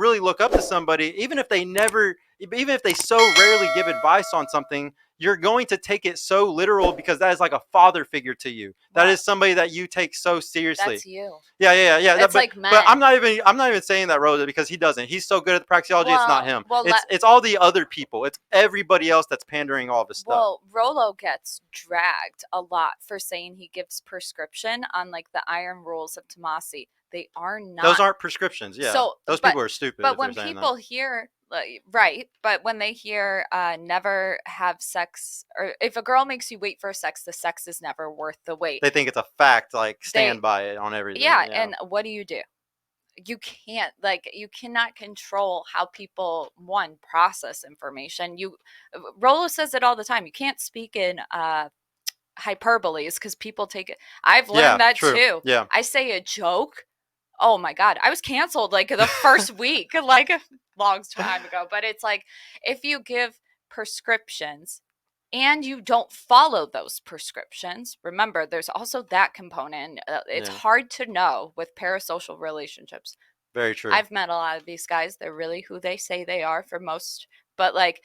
really look up to somebody, even if they so rarely give advice on something, you're going to take it so literal because that is like a father figure to you. That is somebody that you take so seriously. That's you. Yeah. It's like men. But I'm not even saying that Rolo, because he doesn't. He's so good at the praxeology. It's not him. It's all the other people. It's everybody else that's pandering all this stuff. Well, Rolo gets dragged a lot for saying he gives prescription on like the iron rules of Tomasi. They are not. Those aren't prescriptions. Yeah. So, those people are stupid. But when people hear, right, but when they hear never have sex, or if a girl makes you wait for sex, the sex is never worth the wait. They think it's a fact, like stand by it on everything. Yeah, and what do? You cannot control how people process information. Rolo says it all the time. You can't speak in hyperboles because people take it. I've learned that too. Yeah. I say a joke. Oh my God, I was canceled like the first week, like a long time ago. But it's like, if you give prescriptions and you don't follow those prescriptions, remember, there's also that component. It's hard to know with parasocial relationships. Very true. I've met a lot of these guys. They're really who they say they are for most, but like,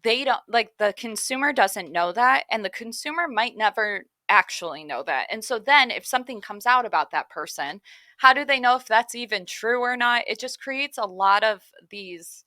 they don't, like, the consumer doesn't know that, and the consumer might never actually know that. And so then if something comes out about that person, how do they know if that's even true or not? It just creates a lot of these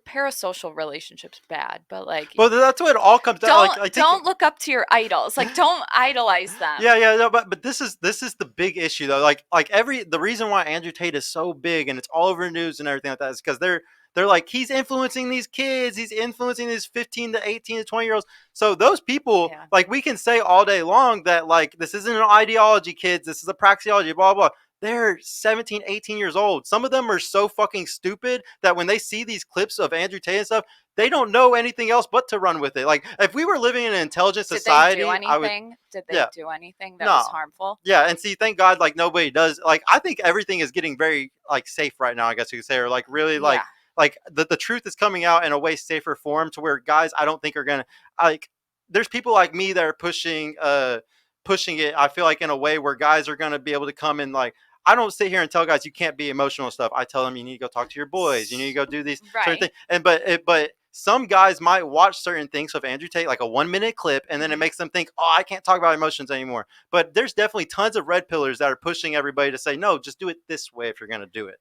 parasocial relationships. Bad, but like, well, that's what it all comes down. Don't look up to your idols. Like, don't idolize them. No, but this is the big issue though. The reason why Andrew Tate is so big and it's all over the news and everything like that is because they're like, he's influencing these kids. He's influencing these 15 to 18 to 20 year olds. So those people, like, we can say all day long that, like, this isn't an ideology, kids. This is a praxeology, blah, blah. They're 17, 18 years old. Some of them are so fucking stupid that when they see these clips of Andrew Tate and stuff, they don't know anything else but to run with it. Like, if we were living in an intelligent society, Did they do anything that was harmful? Yeah, and see, thank God, like, nobody does. Like, I think everything is getting very, like, safe right now, I guess you could say, or like really like the truth is coming out in a way safer form to where guys, I don't think are gonna, like, there's people like me that are pushing it. I feel like in a way where guys are gonna be able to come and, like, I don't sit here and tell guys you can't be emotional and stuff. I tell them you need to go talk to your boys. You need to go do these certain things. And but some guys might watch certain things of Andrew Tate, like a 1 minute clip, and then it makes them think, oh, I can't talk about emotions anymore. But there's definitely tons of red pillars that are pushing everybody to say, no, just do it this way if you're gonna do it.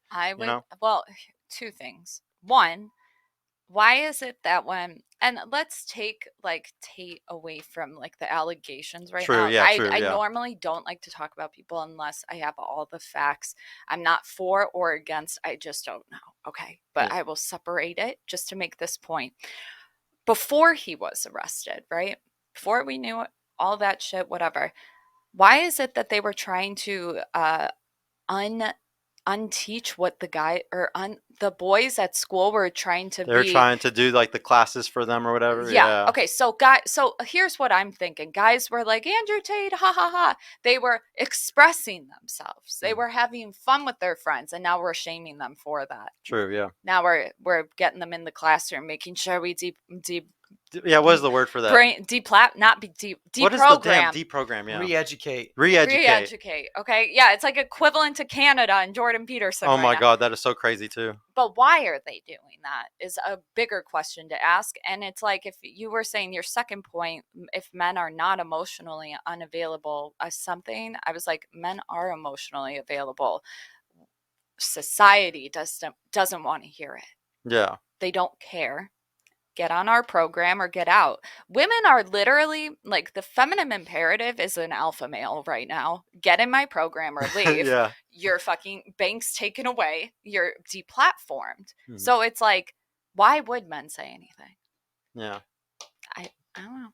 Well, two things. One, why is it that and let's take, like, Tate away from, like, the allegations now. I normally don't like to talk about people unless I have all the facts. I'm not for or against. I just don't know. Okay. But I will separate it just to make this point. Before he was arrested, right? Before we knew all that shit, whatever. Why is it that they were trying to unteach what the boys at school were trying to They're trying to do, like, the classes for them or whatever. Yeah. Okay. So here's what I'm thinking. Guys were like, Andrew Tate, ha ha ha. They were expressing themselves. They were having fun with their friends, and now we're shaming them for that. True. Yeah. Now we're getting them in the classroom, making sure we what is the word for that? Deprogram. What is the damn deprogram? Yeah. Re-educate. Okay. Yeah, it's like equivalent to Canada and Jordan Peterson. Oh my God, that is so crazy too. But why are they doing that is a bigger question to ask. And it's like, if you were saying your second point, if men are not emotionally unavailable as something, I was like, men are emotionally available. Society doesn't want to hear it. Yeah. They don't care. Get on our program or get out. Women are literally, like, the feminine imperative is an alpha male right now. Get in my program or leave. Your fucking bank's taken away. You're deplatformed. Mm-hmm. So it's like, why would men say anything? Yeah. I don't know.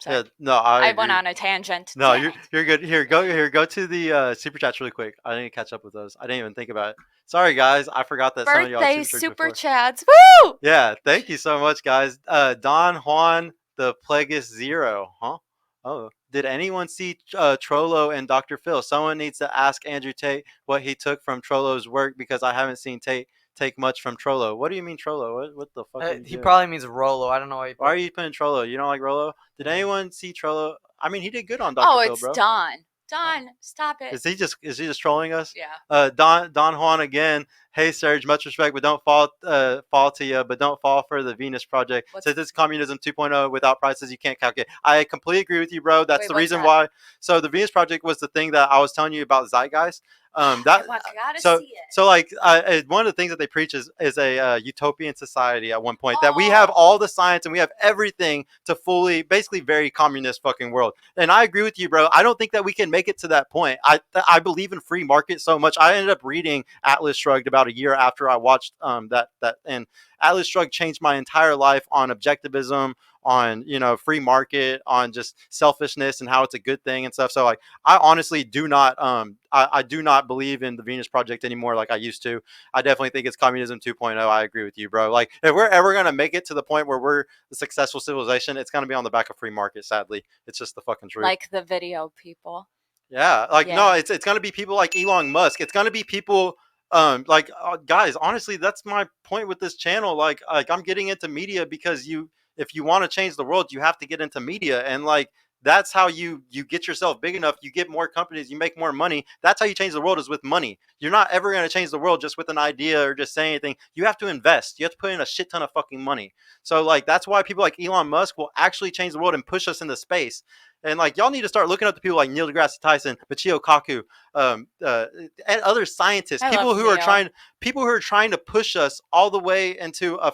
Yeah, no, I went on a tangent. No, you're good. Go to the super chats really quick. I didn't catch up with those. I didn't even think about it. Sorry, guys. I forgot that some of y'all birthday super chats. Woo! Yeah, thank you so much, guys. Don Juan the Plagueis Zero, huh? Oh, did anyone see Trollo and Dr. Phil? Someone needs to ask Andrew Tate what he took from Trollo's work, because I haven't seen Tate take much from Trollo. What do you mean Trollo? What the fuck? He probably means Rollo. I don't know why. Why are you putting Trollo? You don't like Rollo? Did anyone see Trollo? I mean, he did good on Dr. Phil, bro. Oh, it's Don. Don, stop it. Is he just trolling us? Yeah. Don Juan again. Hey Serge, much respect, but don't fall to you. But don't fall for the Venus Project. Since it's communism 2.0 without prices, you can't calculate. I completely agree with you, bro. That's the reason why. So the Venus Project was the thing that I was telling you about Zeitgeist. I gotta see it. So like one of the things that they preach is a utopian society at one point, that we have all the science and we have everything to fully, basically very communist fucking world. And I agree with you, bro. I don't think that we can make it to that point. I believe in free market so much. I ended up reading Atlas Shrugged about a year after I watched that and Atlas Shrugged changed my entire life on objectivism, on free market, on just selfishness and how it's a good thing and stuff. So like I honestly do not I do not believe in the Venus Project anymore like I used to. I definitely think it's communism 2.0. I agree with you, bro. Like if we're ever gonna make it to the point where we're the successful civilization, it's gonna be on the back of free market, sadly. It's just the fucking truth. Like the video people. Yeah, no, it's gonna be people like Elon Musk. It's gonna be people guys, honestly, that's my point with this channel. Like I'm getting into media because if you want to change the world, you have to get into media, and like that's how you get yourself big enough. You get more companies, you make more money. That's how you change the world, is with money. You're not ever going to change the world just with an idea or just saying anything. You have to invest. You have to put in a shit ton of fucking money. So like that's why people like Elon Musk will actually change the world and push us into space. And like y'all need to start looking up to people like Neil deGrasse Tyson, Michio Kaku, and other scientists, people who are trying to push us all the way into a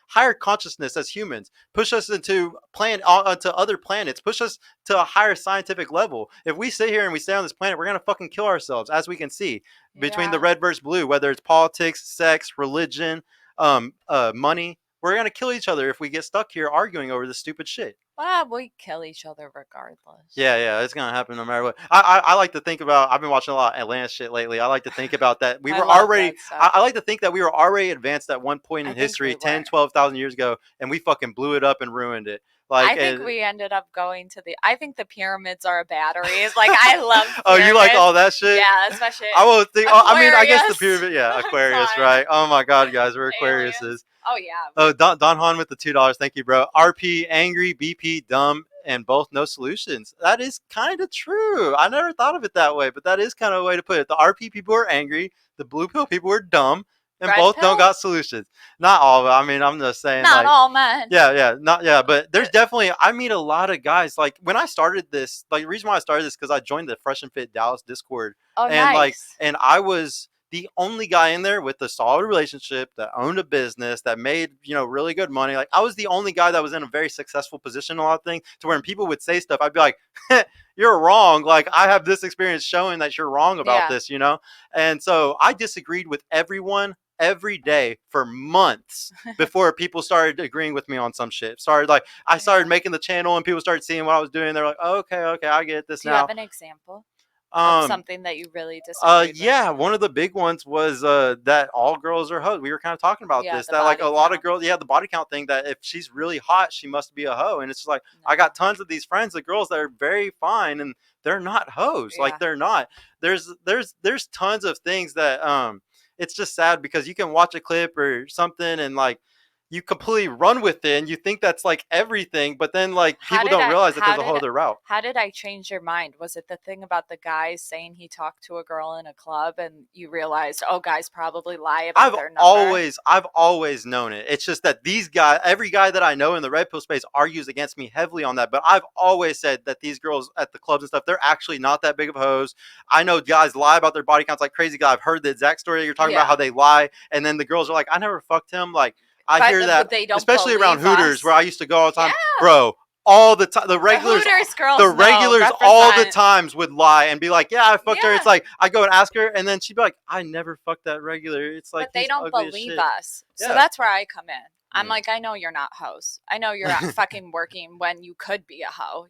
higher consciousness as humans, push us into other planets, push us to a higher scientific level. If we sit here and we stay on this planet, we're gonna fucking kill ourselves, as we can see between the red versus blue, whether it's politics, sex, religion, money. We're gonna kill each other if we get stuck here arguing over this stupid shit. Well, we kill each other regardless. Yeah, it's gonna happen no matter what. I like to think about. I've been watching a lot of Atlanta shit lately. I like to think about that. We were already. I like to think that we were already advanced at one point in history, 10, 12,000 years ago, and we fucking blew it up and ruined it. Like, I think we ended up going to I think the pyramids are batteries. Like I love pyramids. Oh, you like all that shit? Yeah, especially. I would think. I mean, I guess the pyramid. Yeah, Aquarius, right? Oh my god, guys, we're Aquariuses. Oh yeah. Oh, Don Han with the $2. Thank you, bro. RP, angry, BP, dumb, and both no solutions. That is kind of true. I never thought of it that way, but that is kind of a way to put it. The RP people are angry. The blue pill people are dumb. And both don't got solutions. Not all of it. I mean, I'm just saying. Not all men. Yeah. But there's definitely, I meet a lot of guys. Like when I started this, like the reason why I started this because I joined the Fresh and Fit Dallas Discord. Oh, and nice. And I was the only guy in there with a solid relationship, that owned a business, that made, really good money. Like I was the only guy that was in a very successful position in a lot of things, to where when people would say stuff, I'd be like, you're wrong. Like I have this experience showing that you're wrong about this, And so I disagreed with everyone every day for months before people started agreeing with me on some shit. I started making the channel and people started seeing what I was doing. They're like, okay, I get this now. Do you have an example of something that you really disagreed with? One of the big ones was that all girls are hoes. We were kind of talking about this, that like a lot of girls, the body count thing, that if she's really hot, she must be a hoe. And it's just like, I got tons of these friends of girls that are very fine and they're not hoes. Like they're not. There's tons of things that it's just sad because you can watch a clip or something and like you completely run with it and you think that's like everything, but then like people don't realize that there's a whole other route. How did I change your mind? Was it the thing about the guys saying he talked to a girl in a club and you realized, oh, guys probably lie about their number? I've always known it. It's just that these guys, every guy that I know in the red pill space argues against me heavily on that. But I've always said that these girls at the clubs and stuff, they're actually not that big of hoes. I know guys lie about their body counts like crazy. I've heard the exact story that you're talking about, how they lie. And then the girls are like, I never fucked him. Like, I hear that, especially around Hooters, where I used to go all the time. Bro, all the time, the regulars all the times would lie and be like, yeah, I fucked her. It's like, I go and ask her, and then she'd be like, I never fucked that regular. It's like, but they don't believe us. So that's where I come in. I'm like, I know you're not hoes. I know you're not fucking working when you could be a hoe,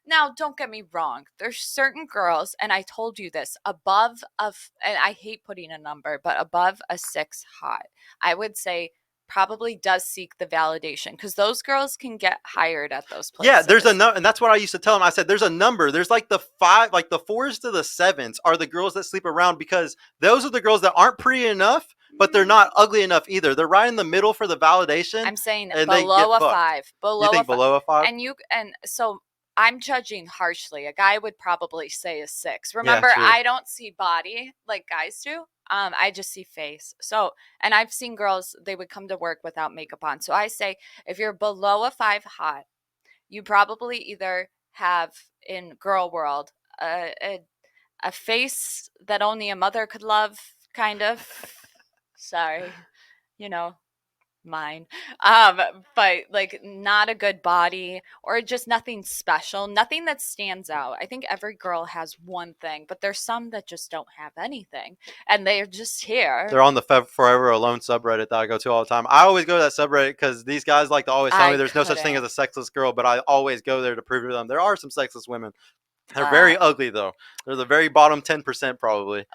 Now, don't get me wrong. There's certain girls, and I told you this, and I hate putting a number, but above a 6 hot, I would say probably does seek the validation, because those girls can get hired at those places. Yeah, there's a number, and that's what I used to tell them. I said, there's a number. There's like the 5, like the 4s to the 7s are the girls that sleep around, because those are the girls that aren't pretty enough, but they're not ugly enough either. They're right in the middle for the validation. I'm saying below a 5. You think below a 5? And so I'm judging harshly. A guy would probably say a 6. Remember, I don't see body like guys do. I just see face. So, and I've seen girls, they would come to work without makeup on. So I say, if you're below a 5 hot, you probably either have, in girl world, a face that only a mother could love, kind of. Sorry, mine. But like not a good body or just nothing special, nothing that stands out. I think every girl has one thing, but there's some that just don't have anything and they're just here. They're on the Forever Alone subreddit that I go to all the time. I always go to that subreddit because these guys like to always tell me there's no such thing as a sexless girl, but I always go there to prove to them there are some sexless women. They're very ugly though. They're the very bottom 10% probably.